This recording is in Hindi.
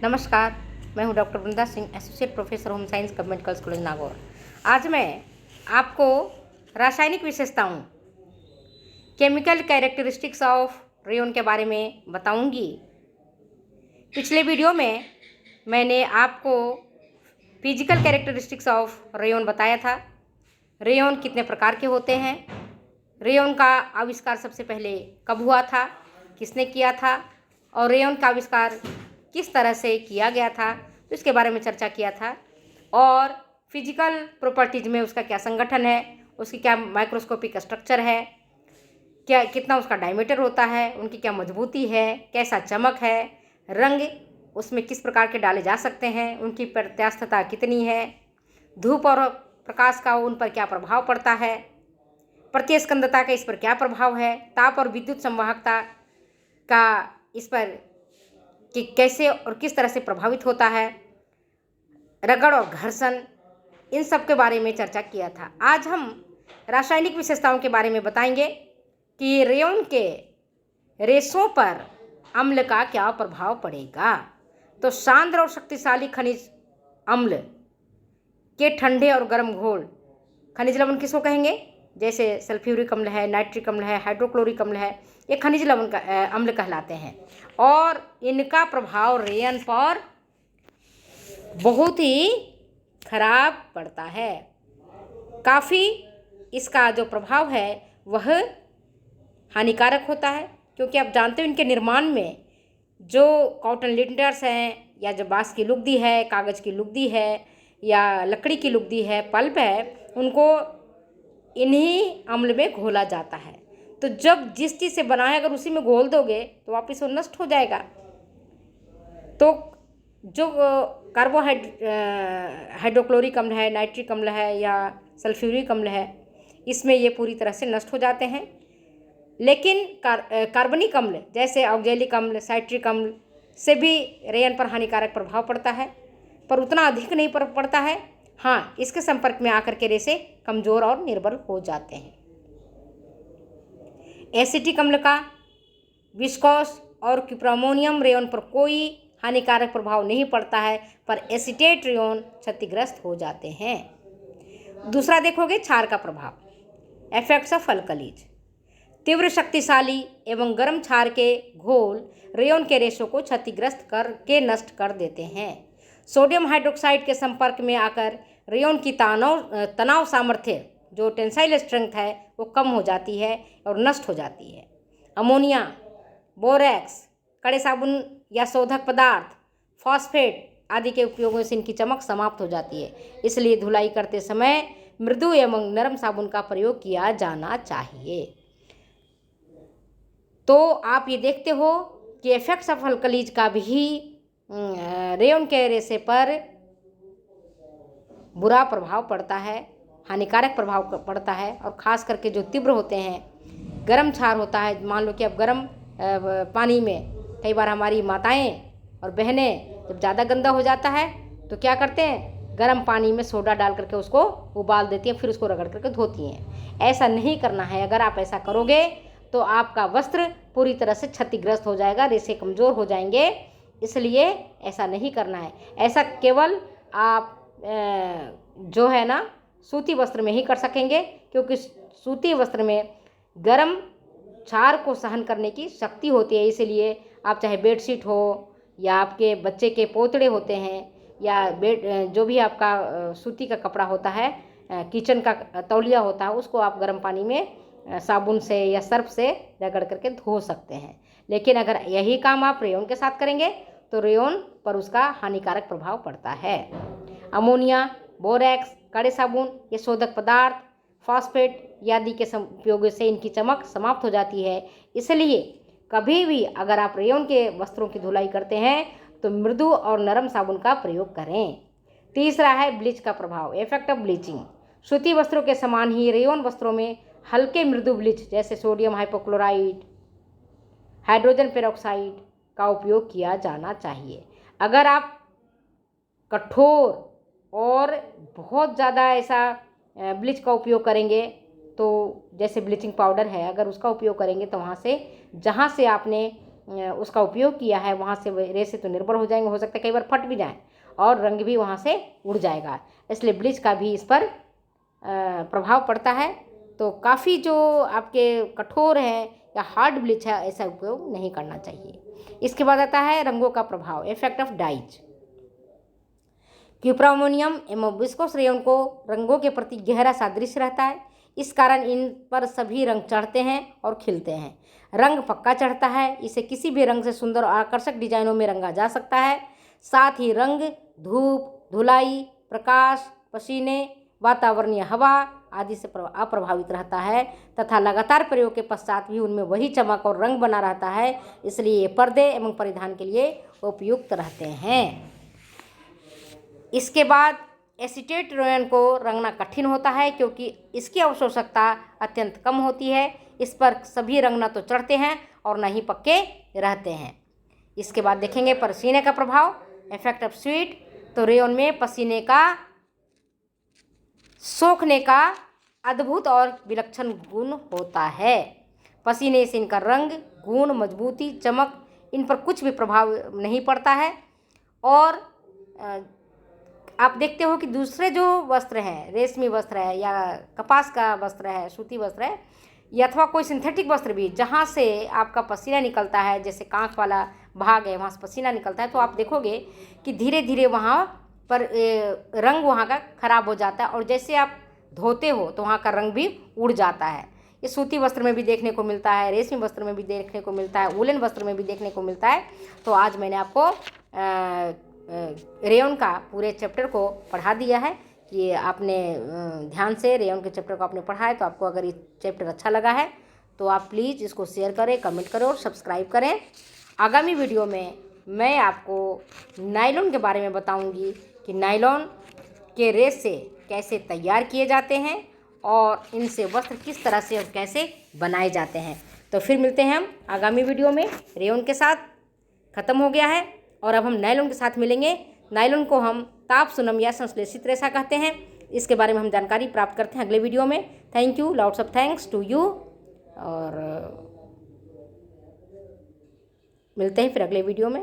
नमस्कार, मैं हूं doctor Vrinda Singh, associate professor home science, government girls college Nagaur. आज मैं आपको रासायनिक विशेषताओं, केमिकल कैरेक्टरिस्टिक्स ऑफ रेयॉन के बारे में बताऊंगी। पिछले वीडियो में मैंने आपको फिजिकल कैरेक्टरिस्टिक्स ऑफ रेयॉन बताया था। रेयॉन कितने प्रकार के होते हैं, रेयॉन का आविष्कार सबसे पहले कब हुआ था, किसने किया था और रेयॉन का आविष्कार किस तरह से किया गया था, तो इसके बारे में चर्चा किया था। और फिजिकल प्रॉपर्टीज़ में उसका क्या संगठन है, उसकी क्या माइक्रोस्कोपिक स्ट्रक्चर है, क्या कितना उसका डायमीटर होता है, उनकी क्या मजबूती है, कैसा चमक है, रंग उसमें किस प्रकार के डाले जा सकते हैं, उनकी प्रत्यास्थता कितनी है, धूप और प्रकाश का उन पर क्या प्रभाव पड़ता है, प्रतिस्कंदता का इस पर क्या प्रभाव है, ताप और विद्युत संवाहकता का इस पर कि कैसे और किस तरह से प्रभावित होता है, रगड़ और घर्षण, इन सब के बारे में चर्चा किया था। आज हम रासायनिक विशेषताओं के बारे में बताएंगे कि रेयॉन के रेशों पर अम्ल का क्या प्रभाव पड़ेगा। तो सांद्र और शक्तिशाली खनिज अम्ल के ठंडे और गर्म घोल, खनिज लवण किसको कहेंगे, जैसे सल्फ्यूरिक अम्ल है, नाइट्रिक अम्ल है, हाइड्रोक्लोरिक अम्ल है, ये खनिज लवण का अम्ल कहलाते हैं। और इनका प्रभाव रेयन पर बहुत ही खराब पड़ता है। काफ़ी इसका जो प्रभाव है वह हानिकारक होता है, क्योंकि आप जानते हो इनके निर्माण में जो कॉटन लिंटर्स हैं, या जो बांस की लुगदी है, कागज़ की लुगदी है, या लकड़ी की लुगदी है, पल्प है, उनको इन्हीं अम्ल में घोला जाता है। तो जब जिस चीज़ से बना है अगर उसी में घोल दोगे तो वापस वो नष्ट हो जाएगा। तो जो हाइड्रोक्लोरिक अम्ल है, नाइट्रिक अम्ल है या सल्फ्यूरिक अम्ल है, इसमें ये पूरी तरह से नष्ट हो जाते हैं। लेकिन कार्बनिक अम्ल जैसे ऑक्जेलिक अम्ल, साइट्रिक अम्ल से भी रेयन पर हानिकारक प्रभाव पड़ता है, पर उतना अधिक नहीं पड़ता है। हाँ, इसके संपर्क में आकर के रेशे कमज़ोर और निर्बल हो जाते हैं। एसिटिक अम्ल का विस्कोस और क्यूप्रामोनियम रेयॉन पर कोई हानिकारक प्रभाव नहीं पड़ता है, पर एसीटेट रेयॉन क्षतिग्रस्त हो जाते हैं। दूसरा देखोगे क्षार का प्रभाव, इफेक्ट्स ऑफ अल्कलीज। तीव्र शक्तिशाली एवं गर्म क्षार के घोल रेयॉन के रेशों को क्षतिग्रस्त करके नष्ट कर देते हैं। सोडियम हाइड्रोक्साइड के संपर्क में आकर रेयॉन की तनाव सामर्थ्य, जो टेंसाइल स्ट्रेंथ है, वो कम हो जाती है और नष्ट हो जाती है। अमोनिया, बोरेक्स, कड़े साबुन या शोधक पदार्थ, फॉस्फेट आदि के उपयोगों से इनकी चमक समाप्त हो जाती है। इसलिए धुलाई करते समय मृदु एवं नरम साबुन का प्रयोग किया जाना चाहिए। तो आप ये देखते हो कि इफेक्ट्स ऑफ अल्कलीज का भी रेयॉन के रेशे पर बुरा प्रभाव पड़ता है, हानिकारक प्रभाव पड़ता है। और ख़ास करके जो तीव्र होते हैं, गर्म क्षार होता है, मान लो कि अब गर्म पानी में कई बार हमारी माताएं और बहनें जब ज़्यादा गंदा हो जाता है तो क्या करते हैं, गर्म पानी में सोडा डाल करके उसको उबाल देती हैं, फिर उसको रगड़ करके धोती हैं। ऐसा नहीं करना है। अगर आप ऐसा करोगे तो आपका वस्त्र पूरी तरह से क्षतिग्रस्त हो जाएगा, रेशे कमज़ोर हो जाएंगे। इसलिए ऐसा नहीं करना है। ऐसा केवल आप जो है ना सूती वस्त्र में ही कर सकेंगे, क्योंकि सूती वस्त्र में गर्म क्षार को सहन करने की शक्ति होती है। इसलिए आप चाहे बेडशीट हो या आपके बच्चे के पोतड़े होते हैं या जो भी आपका सूती का कपड़ा होता है, किचन का तौलिया होता है, उसको आप गर्म पानी में साबुन से या सर्फ से रगड़ करके धो सकते हैं। लेकिन अगर यही काम आप रेयॉन के साथ करेंगे तो रेयॉन पर उसका हानिकारक प्रभाव पड़ता है। अमोनिया, बोरेक्स, कड़े साबुन, ये शोधक पदार्थ, फॉस्फेट आदि के उपयोग से इनकी चमक समाप्त हो जाती है। इसलिए कभी भी अगर आप रेयॉन के वस्त्रों की धुलाई करते हैं तो मृदु और नरम साबुन का प्रयोग करें। तीसरा है ब्लीच का प्रभाव, इफेक्ट ऑफ ब्लीचिंग। सूती वस्त्रों के समान ही रेयॉन वस्त्रों में हल्के मृदु ब्लीच जैसे सोडियम हाइपोक्लोराइड, हाइड्रोजन पेरोक्साइड का उपयोग किया जाना चाहिए। अगर आप कठोर और बहुत ज़्यादा ऐसा ब्लीच का उपयोग करेंगे तो जैसे ब्लीचिंग पाउडर है, अगर उसका उपयोग करेंगे तो वहाँ से जहाँ से आपने उसका उपयोग किया है वहाँ से रेसे तो निर्भर हो जाएंगे, हो सकता है कई बार फट भी जाएं और रंग भी वहाँ से उड़ जाएगा। इसलिए ब्लीच का भी इस पर प्रभाव पड़ता है। तो काफ़ी जो आपके कठोर हैं या हार्ड ब्लीच है ऐसा उपयोग नहीं करना चाहिए। इसके बाद आता है रंगों का प्रभाव, इफेक्ट ऑफ डाइज। क्यूप्रामोनियम एवं विस्कोस रेयन को रंगों के प्रति गहरा सादृश्य रहता है। इस कारण इन पर सभी रंग चढ़ते हैं और खिलते हैं। रंग पक्का चढ़ता है, इसे किसी भी रंग से सुंदर और आकर्षक डिजाइनों में रंगा जा सकता है। साथ ही रंग धूप, धुलाई, प्रकाश, पसीने, वातावरणीय हवा आदि से अप्रभावित रहता है तथा लगातार प्रयोग के पश्चात भी उनमें वही चमक और रंग बना रहता है। इसलिए ये पर्दे एवं परिधान के लिए उपयुक्त रहते हैं। इसके बाद एसीटेट रेयन को रंगना कठिन होता है क्योंकि इसकी अवशोषकता अत्यंत कम होती है। इस पर सभी रंग न तो चढ़ते हैं और न ही पक्के रहते हैं। इसके बाद देखेंगे पसीने का प्रभाव, इफेक्ट ऑफ स्वीट। तो रेयन में पसीने का सोखने का अद्भुत और विलक्षण गुण होता है। पसीने से इनका रंग, गुण, मजबूती, चमक इन पर कुछ भी प्रभाव नहीं पड़ता है। और आप देखते हो कि दूसरे जो वस्त्र हैं, रेशमी वस्त्र है या कपास का वस्त्र है, सूती वस्त्र है या अथवा कोई सिंथेटिक वस्त्र भी जहाँ से आपका पसीना निकलता है, जैसे कांख वाला भाग है वहाँ से पसीना निकलता है, तो आप देखोगे कि धीरे धीरे वहाँ पर रंग वहाँ का खराब हो जाता है और जैसे आप धोते हो तो वहाँ का रंग भी उड़ जाता है। ये सूती वस्त्र में भी देखने को मिलता है, रेशमी वस्त्र में भी देखने को मिलता है, वूलन वस्त्र में भी देखने को मिलता है। तो आज मैंने आपको रेयन का पूरे चैप्टर को पढ़ा दिया है कि आपने ध्यान से रेयन के चैप्टर को आपने पढ़ा है। तो आपको अगर ये चैप्टर अच्छा लगा है तो आप प्लीज़ इसको शेयर करें, कमेंट करें और सब्सक्राइब करें। आगामी वीडियो में मैं आपको नायलॉन के बारे में बताऊंगी कि नायलॉन के रेस से कैसे तैयार किए जाते हैं और इनसे वस्त्र किस तरह से और कैसे बनाए जाते हैं। तो फिर मिलते हैं हम आगामी वीडियो में। रेयन के साथ ख़त्म हो गया है और अब हम नायलॉन के साथ मिलेंगे। नायलॉन को हम ताप सुनम या संश्लेषित रेशा कहते हैं। इसके बारे में हम जानकारी प्राप्त करते हैं अगले वीडियो में। Thank you, lots of thanks to you और मिलते हैं फिर अगले वीडियो में।